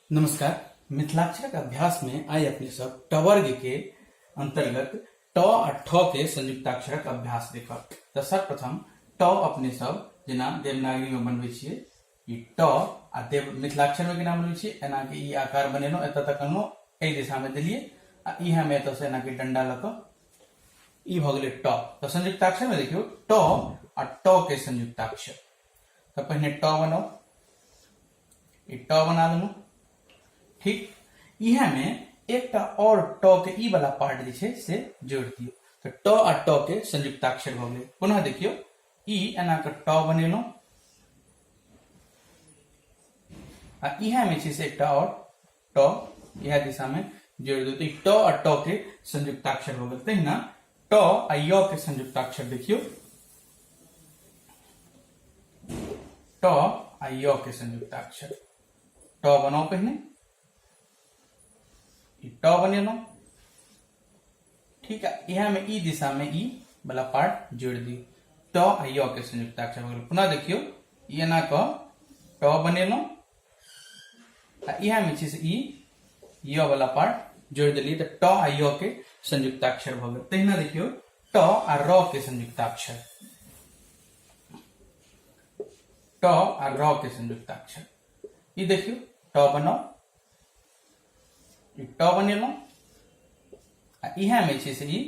नमस्कार। मिथिलाक्षरक अभ्यास में आइ अपने सब ट वर्ग के अंतर्गत ट आ ठ के संयुक्ताक्षरक अभ्यास देखब। तो सर्वप्रथम ट अपने सब जेना देवनागरी में बनबै छियै, ई ट आ देव मिथिलाक्षर में केना बनबै छियै, एना के ई आकार बनेलहुं, एतय तक अनलहुं, एहि दिशा में देलियै आ ई हम एतय से एना के डंडा ल क ई भ गेलै ट। तो संयुक्ताक्षर में देखियो ट आ ट के संयुक्ताक्षर। तो पहले ट बनाओ, ई ट बना देलहुं। ठीक, यह में एक और ट के ई वाला पार्ट जे छै से जोड़ दियो। तो ट आ ट के संयुक्ताक्षर भ गेलै। पुनः देखियो ई एना के ट बनेलहुं आ इहा में छै से एकटा और ट इहा दिशा में जोड़ दियो। तो ई ट आ ट के संयुक्ताक्षर भ गेल। तहिना ट आ य के संयुक्ताक्षर देखियो, ट आ य के संयुक्ताक्षर। ट बनाओ पहले, ट बनेलो। ठीक है, यह में ई दिशा में ई वाला पार्ट जोड़ दियो। ट आ य के संयुक्ताक्षर हो गेल। पुनः देखियो ई एना क ट बनेलो आ यह में छै से ई य वाला पार्ट जोड़ देलिए। तो ट आ य के संयुक्ताक्षर भ गेल। तहिना देखियो ट आ र के संयुक्ताक्षर, ट आ र के संयुक्ताक्षर। ई देखियो ट बनाओ, ट बनेलो आ इहा में छै से ई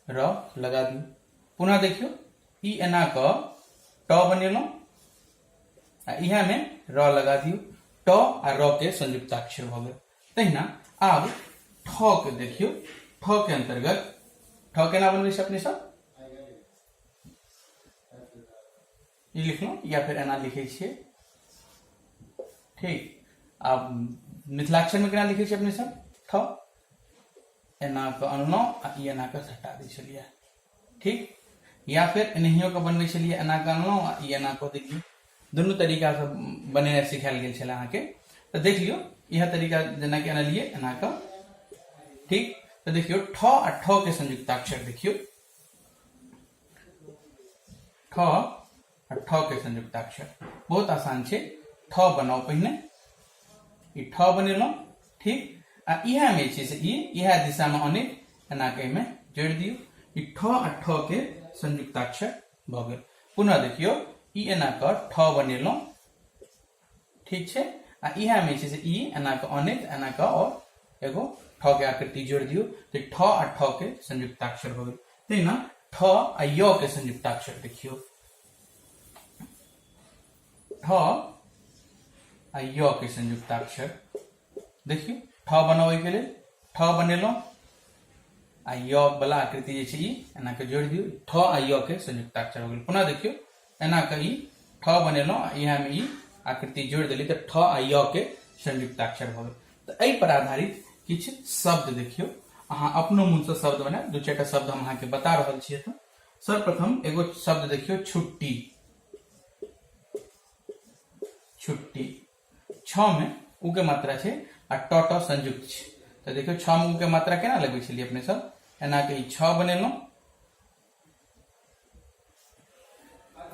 र लगा दियो। पुनः देखियो ई एना क ट बनेलो आ इहा में र लगा दियो। ट आ र के संयुक्ताक्षर भ गेल। तहिना आब ठ के देखियो, ठ के अंतर्गत ठ केना बनबै छै अपने सब, ई लिखलो या फिर एना लिखे छियै। ठीक, अब मिथिलाक्षर में केना लिखे छियै अपने सब, ठ एना क अनलहुं आ ई एना क हटा दै छलियै। ठीक, या फिर एनाहियो क बनबै छलियै, एना क अनलहुं आ ई एना क देखियो। दुनू तरीका से बनेनाइ सिखायल गेल छलै अहाँ के। तो देख लियो यह तरीका जेना कि अनलियै एना क। ठीक, तो देखियो ठ आ ठ के संयुक्ताक्षर देखियो, ठ आ ठ के संयुक्ताक्षर बहुत आसान छै। ठ बनाओ पहिने, ई ठ बनेलो। ठीक, आ इहा में छै से ई इहा दिशा में अनेक एना के में जोड़ दियो। ई ठ आ ठ के संयुक्ताक्षर भ गेल। पुनः देखियो ई एना क ठ बनेलो। ठीक छै, आ इहा में छै से ई एना क अनेक एना क और एगो ठ के आकृति जोड़ दियो। तो ठ आ ठ के संयुक्ताक्षर भ गेल। तहिना ठ आ य के संयुक्ताक्षर देखियो, ठ आ य के संयुक्ताक्षर देखियो। ठ बनाओ के लिए ठ बनेलो आ य वाला आकृति जे छै ई एना के जोड़ दियो। ठ आ य के संयुक्ताक्षर हो गेल। पुनः देखियो एना के ई ठ बनेलो आ यहाँ में ई आकृति जोड़ देली। तो ठ आ य के संयुक्ताक्षर हो गेल। तो एहि पर आधारित किछ शब्द देखियो, अहाँ अपनो मुंह से शब्द बना, दू चारिटा शब्द हम अहाँ के बता रहल छियै। तो सर्वप्रथम एगो शब्द देखियो छुट्टी। छुट्टी, छ में उ के मात्रा छै आ ट ट संयुक्त छै। तो देखियो छ में उ के मात्रा केना लगबै छलियै अपने सब, एना के ई छ बनेलो,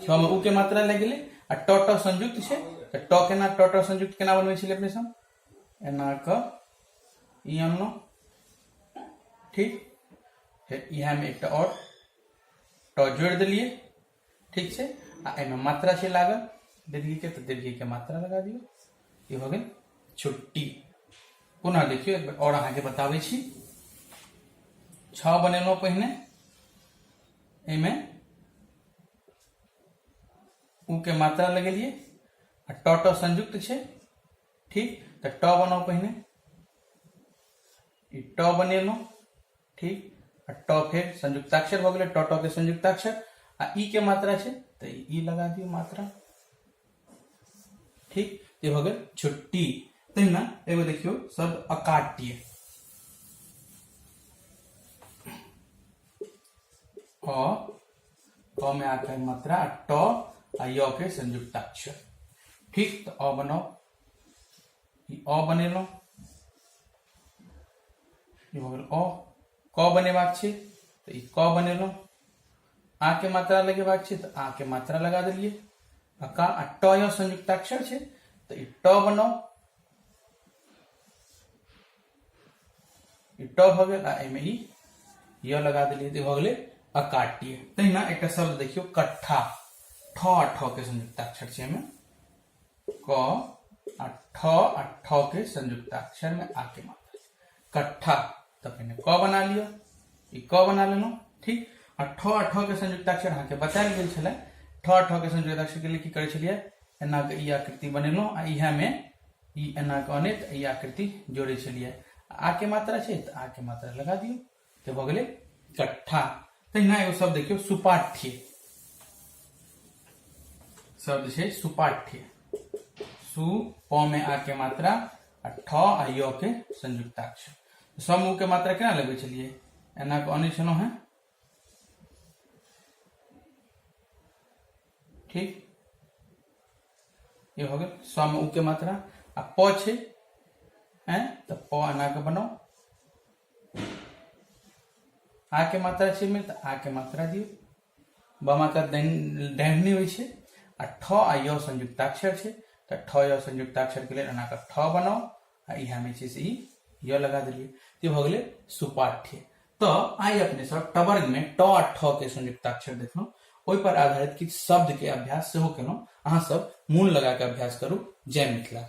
छ में उ के मात्रा लग गेलै आ ट ट संयुक्त छै। तो ट केना ट ट संयुक्त केना बनबै छलियै अपने सब, एना क ई अनलो। ठीक, फिर इहा में एकटा और ट जोड़ देलिए। ठीक छै, आ एमे मात्रा छै लागल दीर्घ के, तो दीर्घ के मात्रा लगा दियो। ये हो गेल छुट्टी। पुनः देखियो एक बार और अहाँ के बताबै छी। छ बनेलो पहिने, एमे उ के मात्रा लगेलिए आ ट ट संयुक्त छै। ठीक, तो ट बनाओ पहिने, ई ट बनेलो। ठीक, आ ट फिर संयुक्ताक्षर हो गेलै, ट ट के संयुक्ताक्षर आ ई के मात्रा छै तो ई लगा दियो मात्रा। ठीक, ये हो गेल छुट्टी। तहिना एगो देखियो शब्द अकाट्य, अ में आकर मात्रा ट आ य के संयुक्ताक्षर। ठीक, तो अ बनाओ, ई अ बनेलो, ये हो गेल अ। क बनेबाक छै तो ई क बनेलो, आ के मात्रा लगेबाक छै तो आ के मात्रा लगा देलिए। का ट संयुक्ताक्षर है तो ट बनाओ, ई ट भ गेल आ एमे ई य लगा देलिए तो भ गेले अकाट्य। तहिना एक शब्द देखियो कट्ठा, ठ आ ठ के संयुक्ताक्षर छै एमे क आ ठ के संयुक्ताक्षर में आ के मात्रा कट्ठा। तो पहले क बना लियो, ई क बना लेलो, ठीक। आ ठ के संयुक्ताक्षर अहाँ के बतायल गेल छले। ठ के संयुक्ताक्षर के लिए की करे छलिए, एना के ई आकृति बनेलो आ इहा में ई एना के अने ई आकृति जोड़े छलिए। आ के मात्रा छै त आ के मात्रा लगा दियो तो भ गेले कट्ठा। तहिना एगो शब्द देखियो सुपाठ्य, शब्द छै सुपाठ्य, सु प में आ के मात्रा आ ठ आ य के संयुक्ताक्षर। समूह के मात्रा केना लगे छलिए, एना के अने छलो है, ठीक। ये हो गए समूह के मात्रा। आ प छे तो प एना के बनाओ, आ के मात्रा छे में तो आ के मात्रा दियो, ब मात्रा दैन्य होय छे। आ ठ आ य संयुक्ताक्षर छे तो ठ य संयुक्ताक्षर के लिए एना के ठ बनाओ आ इहा में छे से ई य लगा देलिए तो भ गेले सुपाठ्य। तो आई अपने सब टवर्ग में ट आ ठ के संयुक्ताक्षर देखलो, ओहि पर आधारित किछ शब्द के अभ्यास सेहो केलहुं। अहाँ सब मूल लगा के अभ्यास करू। जय मिथिला।